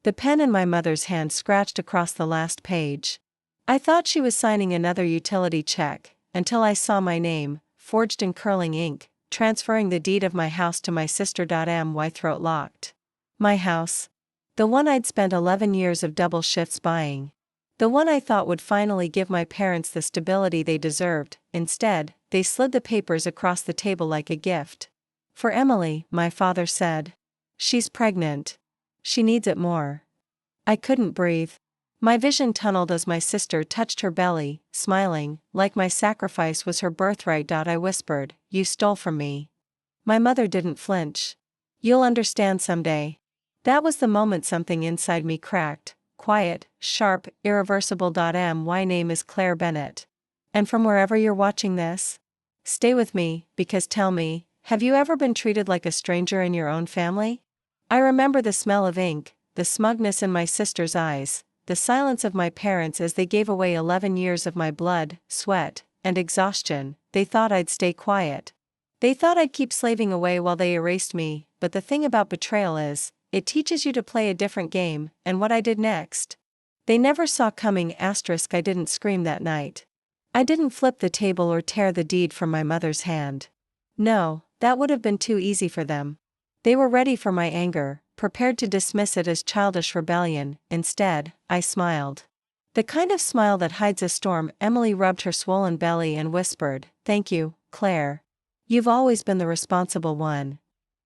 The pen in my mother's hand scratched across the last page. I thought she was signing another utility check, until I saw my name, forged in curling ink, transferring the deed of my house to my sister. My throat locked. My house. The one I'd spent 11 years of double shifts buying. The one I thought would finally give my parents the stability they deserved. Instead, they slid the papers across the table like a gift. For Emily, my father said. She's pregnant. She needs it more. I couldn't breathe. My vision tunneled as my sister touched her belly, smiling, like my sacrifice was her birthright. I whispered, "You stole from me." My mother didn't flinch. "You'll understand someday." That was the moment something inside me cracked. Quiet, sharp, irreversible. My name is Claire Bennett. And from wherever you're watching this, stay with me, because tell me, have you ever been treated like a stranger in your own family? I remember the smell of ink, the smugness in my sister's eyes, the silence of my parents as they gave away 11 years of my blood, sweat, and exhaustion. They thought I'd stay quiet. They thought I'd keep slaving away while they erased me, but the thing about betrayal is, it teaches you to play a different game. And what I did next, they never saw coming. I didn't scream that night. I didn't flip the table or tear the deed from my mother's hand. No, that would have been too easy for them. They were ready for my anger, prepared to dismiss it as childish rebellion. Instead, I smiled. The kind of smile that hides a storm. Emily rubbed her swollen belly and whispered, "Thank you, Claire. You've always been the responsible one."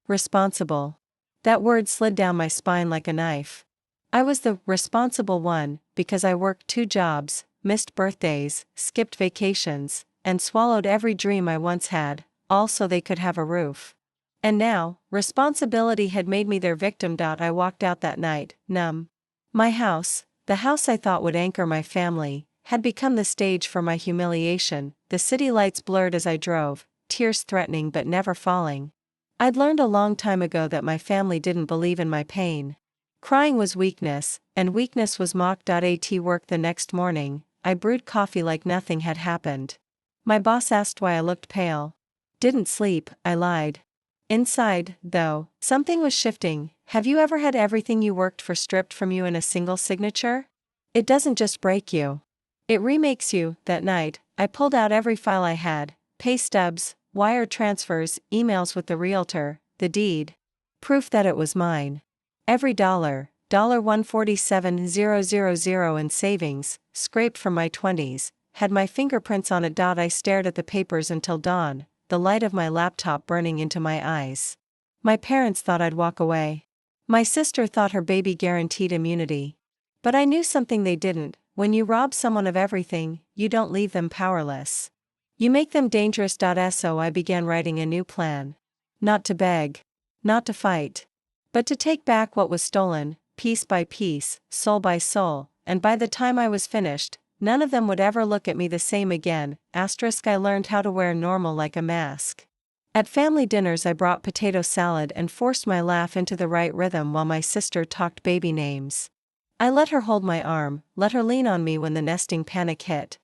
Responsible. That word slid down my spine like a knife. I was the responsible one, because I worked 2 jobs, missed birthdays, skipped vacations, and swallowed every dream I once had, all so they could have a roof. And now, responsibility had made me their victim. I walked out that night, numb. My house, the house I thought would anchor my family, had become the stage for my humiliation. The city lights blurred as I drove, tears threatening but never falling. I'd learned a long time ago that my family didn't believe in my pain. Crying was weakness, and weakness was mocked. At work the next morning, I brewed coffee like nothing had happened. My boss asked why I looked pale. "Didn't sleep," I lied. Inside, though, something was shifting. Have you ever had everything you worked for stripped from you in a single signature? It doesn't just break you. It remakes you. That night, I pulled out every file I had, pay stubs, wire transfers, emails with the realtor, the deed. Proof that it was mine. Every dollar, $147,000 in savings, scraped from my 20s, had my fingerprints on it. I stared at the papers until dawn, the light of my laptop burning into my eyes. My parents thought I'd walk away. My sister thought her baby guaranteed immunity. But I knew something they didn't. When you rob someone of everything, you don't leave them powerless. You make them dangerous. So I began writing a new plan. Not to beg. Not to fight. But to take back what was stolen, piece by piece, soul by soul, and by the time I was finished, none of them would ever look at me the same again. I learned how to wear normal like a mask. At family dinners I brought potato salad and forced my laugh into the right rhythm while my sister talked baby names. I let her hold my arm, let her lean on me when the nesting panic hit.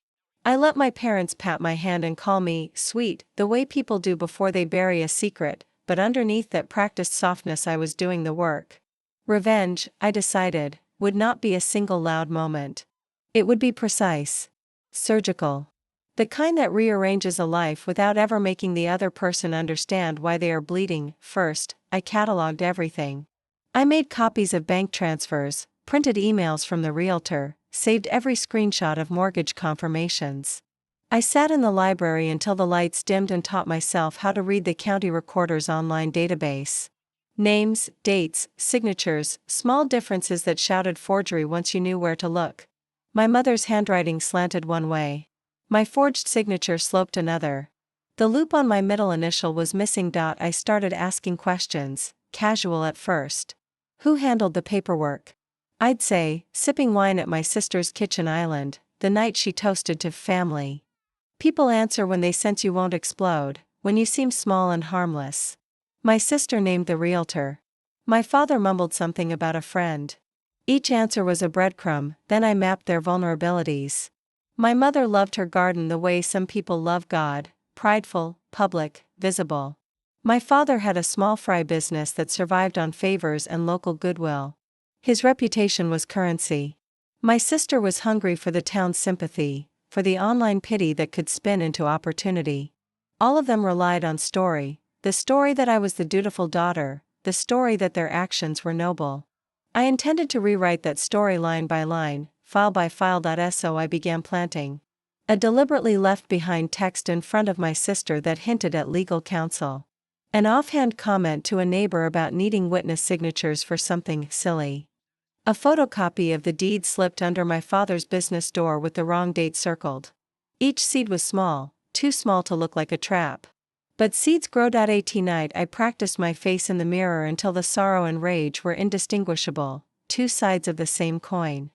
I let my parents pat my hand and call me sweet, the way people do before they bury a secret, but underneath that practiced softness I was doing the work. Revenge, I decided, would not be a single loud moment. It would be precise. Surgical. The kind that rearranges a life without ever making the other person understand why they are bleeding. First, I cataloged everything. I made copies of bank transfers, printed emails from the realtor, saved every screenshot of mortgage confirmations. I sat in the library until the lights dimmed and taught myself how to read the county recorder's online database. Names, dates, signatures, small differences that shouted forgery once you knew where to look. My mother's handwriting slanted one way. My forged signature sloped another. The loop on my middle initial was missing. I started asking questions, casual at first. Who handled the paperwork? I'd say, sipping wine at my sister's kitchen island, the night she toasted to family. People answer when they sense you won't explode, when you seem small and harmless. My sister named the realtor. My father mumbled something about a friend. Each answer was a breadcrumb, then I mapped their vulnerabilities. My mother loved her garden the way some people love God, prideful, public, visible. My father had a small fry business that survived on favors and local goodwill. His reputation was currency. My sister was hungry for the town's sympathy, for the online pity that could spin into opportunity. All of them relied on story, the story that I was the dutiful daughter, the story that their actions were noble. I intended to rewrite that story line by line, file by file. So I began planting a deliberately left behind text in front of my sister that hinted at legal counsel. An offhand comment to a neighbor about needing witness signatures for something silly. A photocopy of the deed slipped under my father's business door with the wrong date circled. Each seed was small, too small to look like a trap. But seeds grow. At night I practiced my face in the mirror until the sorrow and rage were indistinguishable, two sides of the same coin.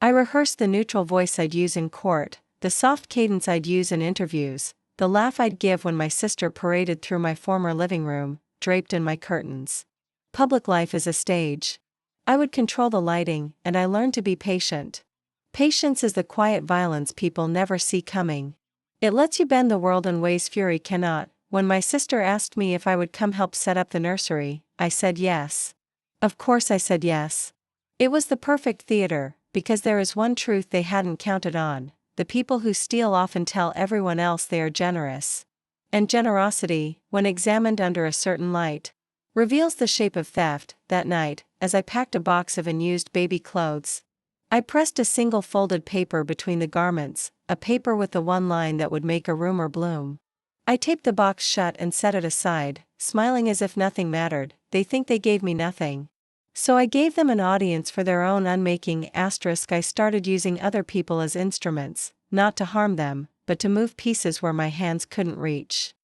I rehearsed the neutral voice I'd use in court, the soft cadence I'd use in interviews, the laugh I'd give when my sister paraded through my former living room, draped in my curtains. Public life is a stage. I would control the lighting, and I learned to be patient. Patience is the quiet violence people never see coming. It lets you bend the world in ways fury cannot. When my sister asked me if I would come help set up the nursery, I said yes. Of course I said yes. It was the perfect theater, because there is one truth they hadn't counted on: the people who steal often tell everyone else they are generous. And generosity, when examined under a certain light, reveals the shape of theft. That night, as I packed a box of unused baby clothes, I pressed a single folded paper between the garments, a paper with the one line that would make a rumor bloom. I taped the box shut and set it aside, smiling as if nothing mattered. They think they gave me nothing. So I gave them an audience for their own unmaking. I started using other people as instruments, not to harm them, but to move pieces where my hands couldn't reach.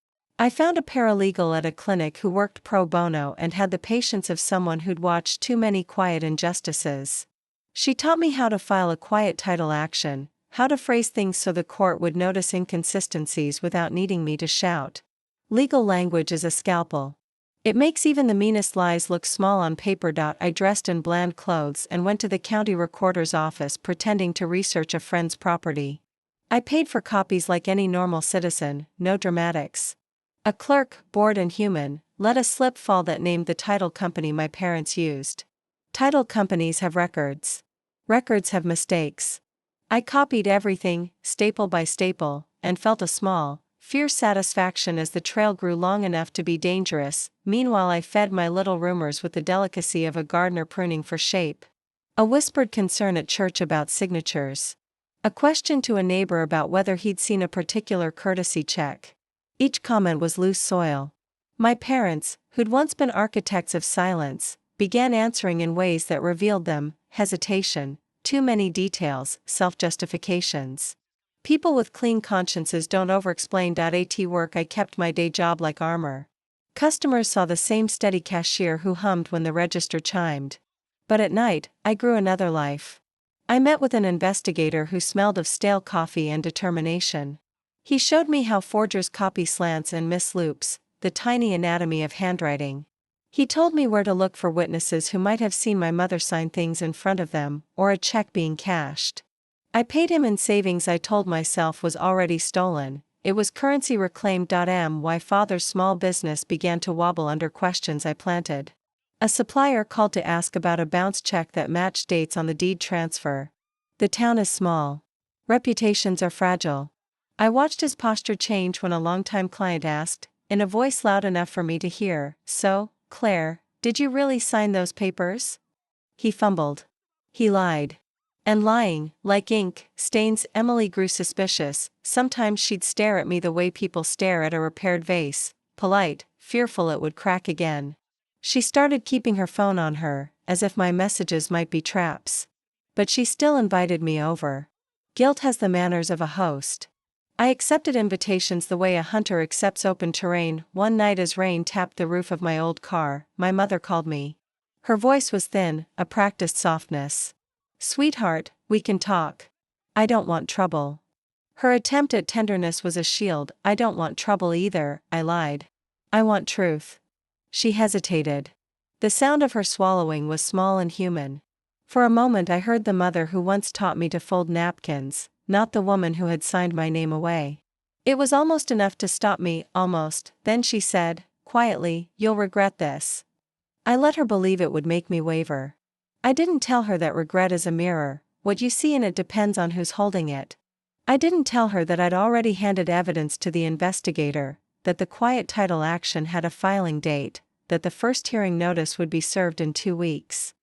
I found a paralegal at a clinic who worked pro bono and had the patience of someone who'd watched too many quiet injustices. She taught me how to file a quiet title action, how to phrase things so the court would notice inconsistencies without needing me to shout. Legal language is a scalpel. It makes even the meanest lies look small on paper. I dressed in bland clothes and went to the county recorder's office pretending to research a friend's property. I paid for copies like any normal citizen, no dramatics. A clerk, bored and human, let a slip fall that named the title company my parents used. Title companies have records. Records have mistakes. I copied everything, staple by staple, and felt a small, fierce satisfaction as the trail grew long enough to be dangerous. Meanwhile I fed my little rumors with the delicacy of a gardener pruning for shape. A whispered concern at church about signatures. A question to a neighbor about whether he'd seen a particular courtesy check. Each comment was loose soil. My parents, who'd once been architects of silence, began answering in ways that revealed them: hesitation, too many details, self-justifications. People with clean consciences don't over-explain. At work I kept my day job like armor. Customers saw the same steady cashier who hummed when the register chimed. But at night, I grew another life. I met with an investigator who smelled of stale coffee and determination. He showed me how forgers copy slants and miss loops, the tiny anatomy of handwriting. He told me where to look for witnesses who might have seen my mother sign things in front of them, or a check being cashed. I paid him in savings I told myself was already stolen. It was currency reclaimed. My father's small business began to wobble under questions I planted. A supplier called to ask about a bounced check that matched dates on the deed transfer. The town is small. Reputations are fragile. I watched his posture change when a longtime client asked, in a voice loud enough for me to hear, "So, Claire, did you really sign those papers?" He fumbled. He lied. And lying, like ink, stains. Emily grew suspicious. Sometimes she'd stare at me the way people stare at a repaired vase, polite, fearful it would crack again. She started keeping her phone on her, as if my messages might be traps. But she still invited me over. Guilt has the manners of a host. I accepted invitations the way a hunter accepts open terrain. One night as rain tapped the roof of my old car, my mother called me. Her voice was thin, a practiced softness. "Sweetheart, we can talk. I don't want trouble." Her attempt at tenderness was a shield. "I don't want trouble either," I lied. "I want truth." She hesitated. The sound of her swallowing was small and human. For a moment I heard the mother who once taught me to fold napkins, not the woman who had signed my name away. It was almost enough to stop me, almost. Then she said, quietly, "You'll regret this." I let her believe it would make me waver. I didn't tell her that regret is a mirror, what you see in it depends on who's holding it. I didn't tell her that I'd already handed evidence to the investigator, that the quiet title action had a filing date, that the first hearing notice would be served in 2 weeks.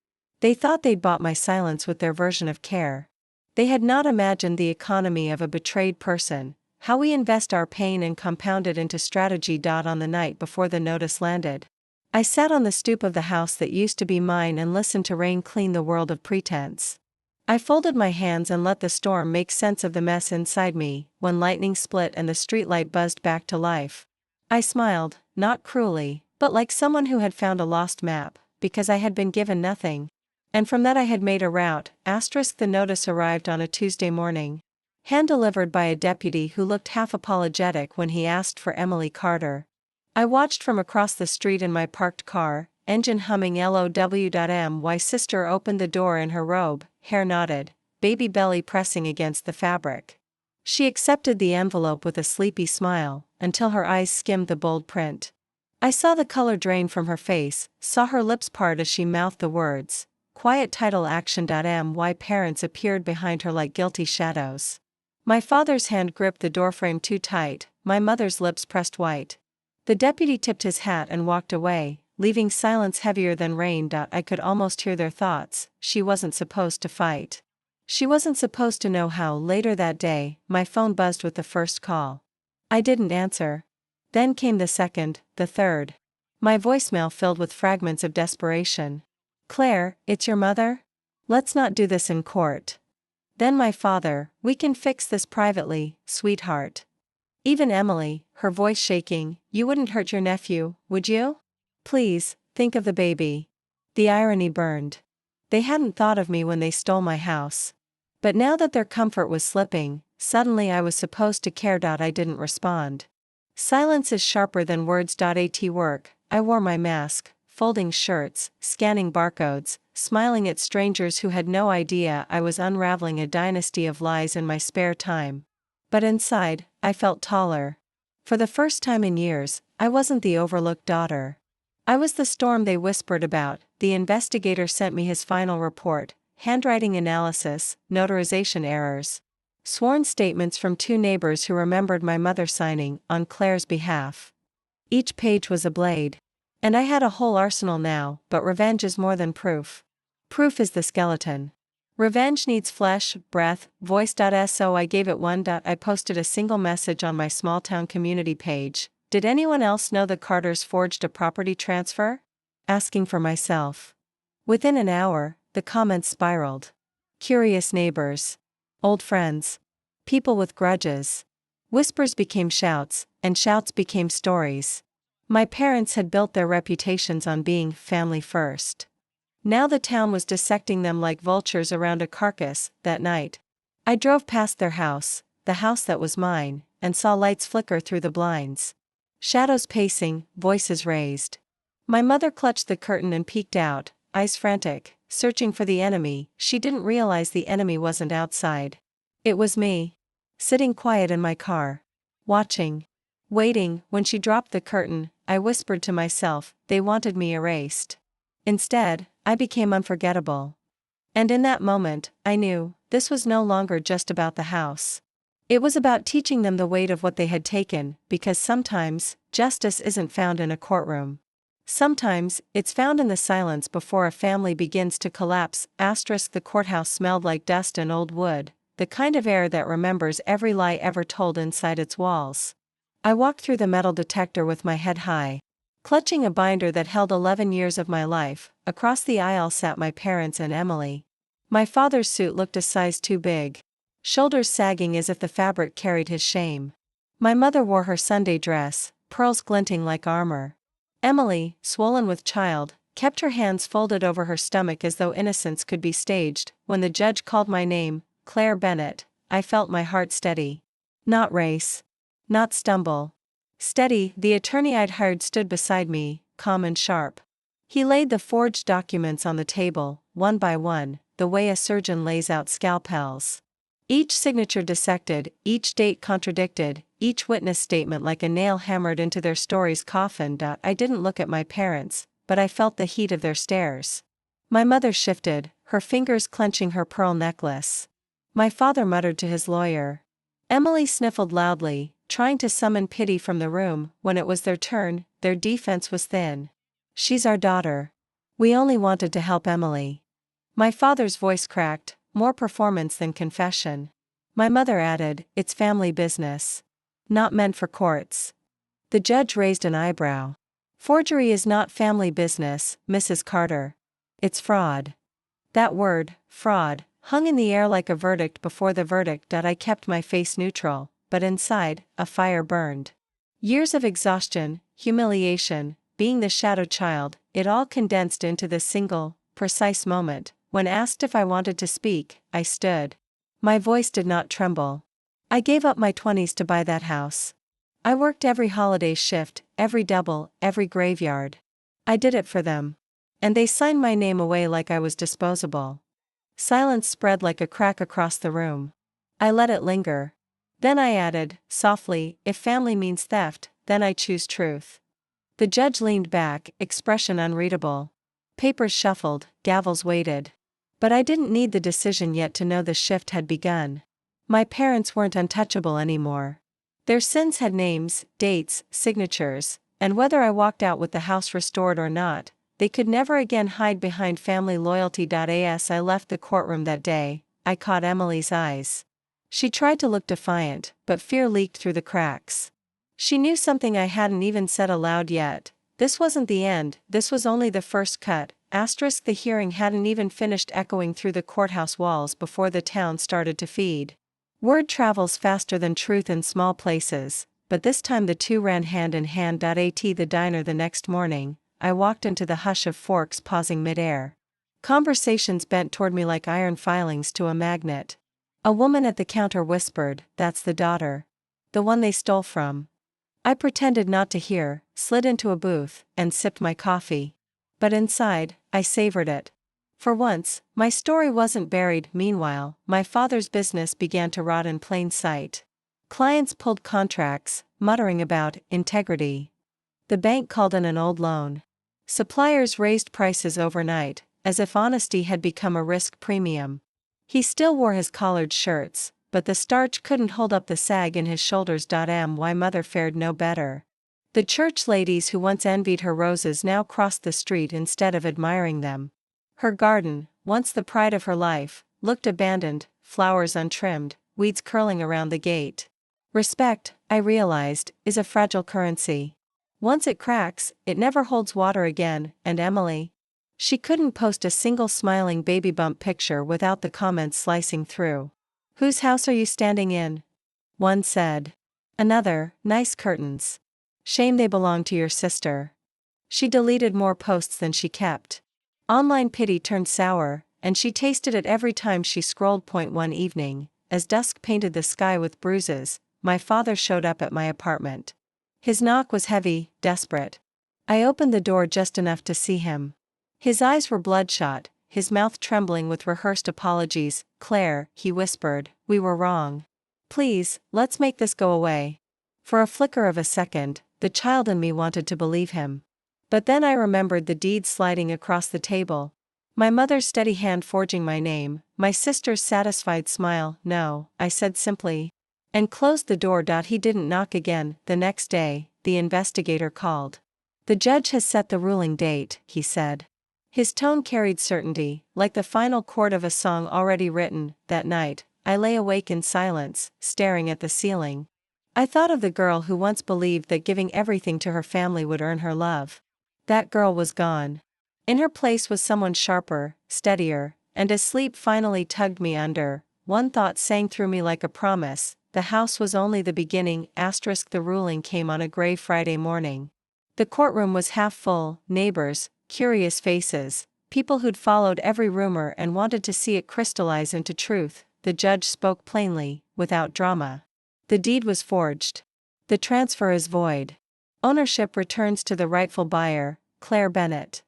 They thought they'd bought my silence with their version of care. They had not imagined the economy of a betrayed person, how we invest our pain and compound it into strategy. On the night before the notice landed, I sat on the stoop of the house that used to be mine and listened to rain clean the world of pretense. I folded my hands and let the storm make sense of the mess inside me. When lightning split and the streetlight buzzed back to life, I smiled, not cruelly, but like someone who had found a lost map, because I had been given nothing. And from that I had made a route. The notice arrived on a Tuesday morning, hand-delivered by a deputy who looked half apologetic when he asked for Emily Carter. I watched from across the street in my parked car, engine humming LOW. My sister opened the door in her robe, hair knotted, baby belly pressing against the fabric. She accepted the envelope with a sleepy smile, until her eyes skimmed the bold print. I saw the color drain from her face, saw her lips part as she mouthed the words, quiet title action. My parents appeared behind her like guilty shadows. My father's hand gripped the doorframe too tight, my mother's lips pressed white. The deputy tipped his hat and walked away, leaving silence heavier than rain. I could almost hear their thoughts. She wasn't supposed to fight. She wasn't supposed to know how. Later that day, my phone buzzed with the first call. I didn't answer. Then came the second, the third. My voicemail filled with fragments of desperation. Claire, it's your mother? Let's not do this in court. Then my father, we can fix this privately, sweetheart. Even Emily, her voice shaking, you wouldn't hurt your nephew, would you? Please, think of the baby. The irony burned. They hadn't thought of me when they stole my house. But now that their comfort was slipping, suddenly I was supposed to care. I didn't respond. Silence is sharper than words. At work, I wore my mask, folding shirts, scanning barcodes, smiling at strangers who had no idea I was unraveling a dynasty of lies in my spare time. But inside, I felt taller. For the first time in years, I wasn't the overlooked daughter. I was the storm they whispered about. The investigator sent me his final report, handwriting analysis, notarization errors, sworn statements from 2 neighbors who remembered my mother signing on Claire's behalf. Each page was a blade. And I had a whole arsenal now, but revenge is more than proof. Proof is the skeleton. Revenge needs flesh, breath, voice. So I gave it one. I posted a single message on my small-town community page. Did anyone else know the Carters forged a property transfer? Asking for myself. Within an hour, the comments spiraled. Curious neighbors. Old friends. People with grudges. Whispers became shouts, and shouts became stories. My parents had built their reputations on being family first. Now the town was dissecting them like vultures around a carcass. That night, I drove past their house, the house that was mine, and saw lights flicker through the blinds. Shadows pacing, voices raised. My mother clutched the curtain and peeked out, eyes frantic, searching for the enemy. She didn't realize the enemy wasn't outside. It was me. Sitting quiet in my car. Watching. Waiting. When she dropped the curtain, I whispered to myself, they wanted me erased. Instead, I became unforgettable. And in that moment, I knew, this was no longer just about the house. It was about teaching them the weight of what they had taken, because sometimes, justice isn't found in a courtroom. Sometimes, it's found in the silence before a family begins to collapse. The courthouse smelled like dust and old wood, the kind of air that remembers every lie ever told inside its walls. I walked through the metal detector with my head high, clutching a binder that held 11 years of my life. Across the aisle sat my parents and Emily. My father's suit looked a size too big, shoulders sagging as if the fabric carried his shame. My mother wore her Sunday dress, pearls glinting like armor. Emily, swollen with child, kept her hands folded over her stomach as though innocence could be staged. When the judge called my name, Claire Bennett, I felt my heart steady. Not race. Not stumble. Steady. The attorney I'd hired stood beside me, calm and sharp. He laid the forged documents on the table, one by one, the way a surgeon lays out scalpels. Each signature dissected, each date contradicted, each witness statement like a nail hammered into their story's coffin. I didn't look at my parents, but I felt the heat of their stares. My mother shifted, her fingers clenching her pearl necklace. My father muttered to his lawyer. Emily sniffled loudly, trying to summon pity from the room. When it was their turn, their defense was thin. She's our daughter. We only wanted to help Emily. My father's voice cracked, more performance than confession. My mother added, it's family business. Not meant for courts. The judge raised an eyebrow. Forgery is not family business, Mrs. Carter. It's fraud. That word, fraud, hung in the air like a verdict before the verdict. I kept my face neutral, but inside, a fire burned. Years of exhaustion, humiliation, being the shadow child, it all condensed into this single, precise moment. When asked if I wanted to speak, I stood. My voice did not tremble. I gave up my 20s to buy that house. I worked every holiday shift, every double, every graveyard. I did it for them. And they signed my name away like I was disposable. Silence spread like a crack across the room. I let it linger. Then I added, softly, if family means theft, then I choose truth. The judge leaned back, expression unreadable. Papers shuffled, gavels waited. But I didn't need the decision yet to know the shift had begun. My parents weren't untouchable anymore. Their sins had names, dates, signatures, and whether I walked out with the house restored or not, they could never again hide behind family loyalty. As I left the courtroom that day, I caught Emily's eyes. She tried to look defiant, but fear leaked through the cracks. She knew something I hadn't even said aloud yet. This wasn't the end, this was only the first cut. The hearing hadn't even finished echoing through the courthouse walls before the town started to feed. Word travels faster than truth in small places, but this time the two ran hand in hand. At the diner the next morning, I walked into the hush of forks pausing midair. Conversations bent toward me like iron filings to a magnet. A woman at the counter whispered, that's the daughter. The one they stole from. I pretended not to hear, slid into a booth, and sipped my coffee. But inside, I savored it. For once, my story wasn't buried. Meanwhile, my father's business began to rot in plain sight. Clients pulled contracts, muttering about integrity. The bank called in an old loan. Suppliers raised prices overnight, as if honesty had become a risk premium. He still wore his collared shirts, but the starch couldn't hold up the sag in his shoulders. My mother fared no better. The church ladies who once envied her roses now crossed the street instead of admiring them. Her garden, once the pride of her life, looked abandoned, flowers untrimmed, weeds curling around the gate. Respect, I realized, is a fragile currency. Once it cracks, it never holds water again. And Emily? She couldn't post a single smiling baby bump picture without the comments slicing through. Whose house are you standing in? One said. Another, nice curtains. Shame they belong to your sister. She deleted more posts than she kept. Online pity turned sour, and she tasted it every time she scrolled. One evening, as dusk painted the sky with bruises, my father showed up at my apartment. His knock was heavy, desperate. I opened the door just enough to see him. His eyes were bloodshot, his mouth trembling with rehearsed apologies. Claire, he whispered, we were wrong. Please, let's make this go away. For a flicker of a second, the child in me wanted to believe him. But then I remembered the deed sliding across the table. My mother's steady hand forging my name, my sister's satisfied smile. No, I said simply. And closed the door. He didn't knock again. The next day, the investigator called. The judge has set the ruling date, he said. His tone carried certainty, like the final chord of a song already written. That night, I lay awake in silence, staring at the ceiling. I thought of the girl who once believed that giving everything to her family would earn her love. That girl was gone. In her place was someone sharper, steadier, and as sleep finally tugged me under, one thought sang through me like a promise: the house was only the beginning. The ruling came on a gray Friday morning. The courtroom was half full, neighbors, curious faces, people who'd followed every rumor and wanted to see it crystallize into truth. The judge spoke plainly, without drama. The deed was forged. The transfer is void. Ownership returns to the rightful buyer, Claire Bennett.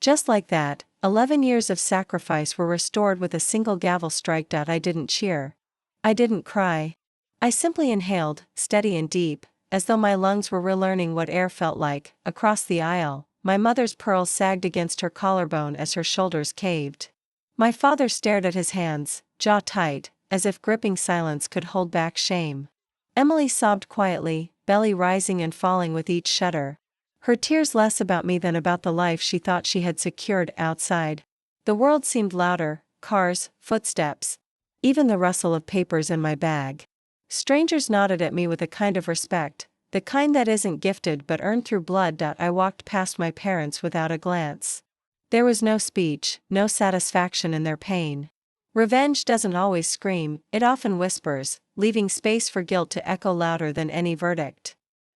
Just like that, 11 years of sacrifice were restored with a single gavel strike. I didn't cheer. I didn't cry. I simply inhaled, steady and deep, as though my lungs were relearning what air felt like. Across the aisle, my mother's pearls sagged against her collarbone as her shoulders caved. My father stared at his hands, jaw tight, as if gripping silence could hold back shame. Emily sobbed quietly, belly rising and falling with each shudder. Her tears less about me than about the life she thought she had secured outside. The world seemed louder, cars, footsteps, even the rustle of papers in my bag. Strangers nodded at me with a kind of respect, the kind that isn't gifted but earned through blood. I walked past my parents without a glance. There was no speech, no satisfaction in their pain. Revenge doesn't always scream, it often whispers, leaving space for guilt to echo louder than any verdict.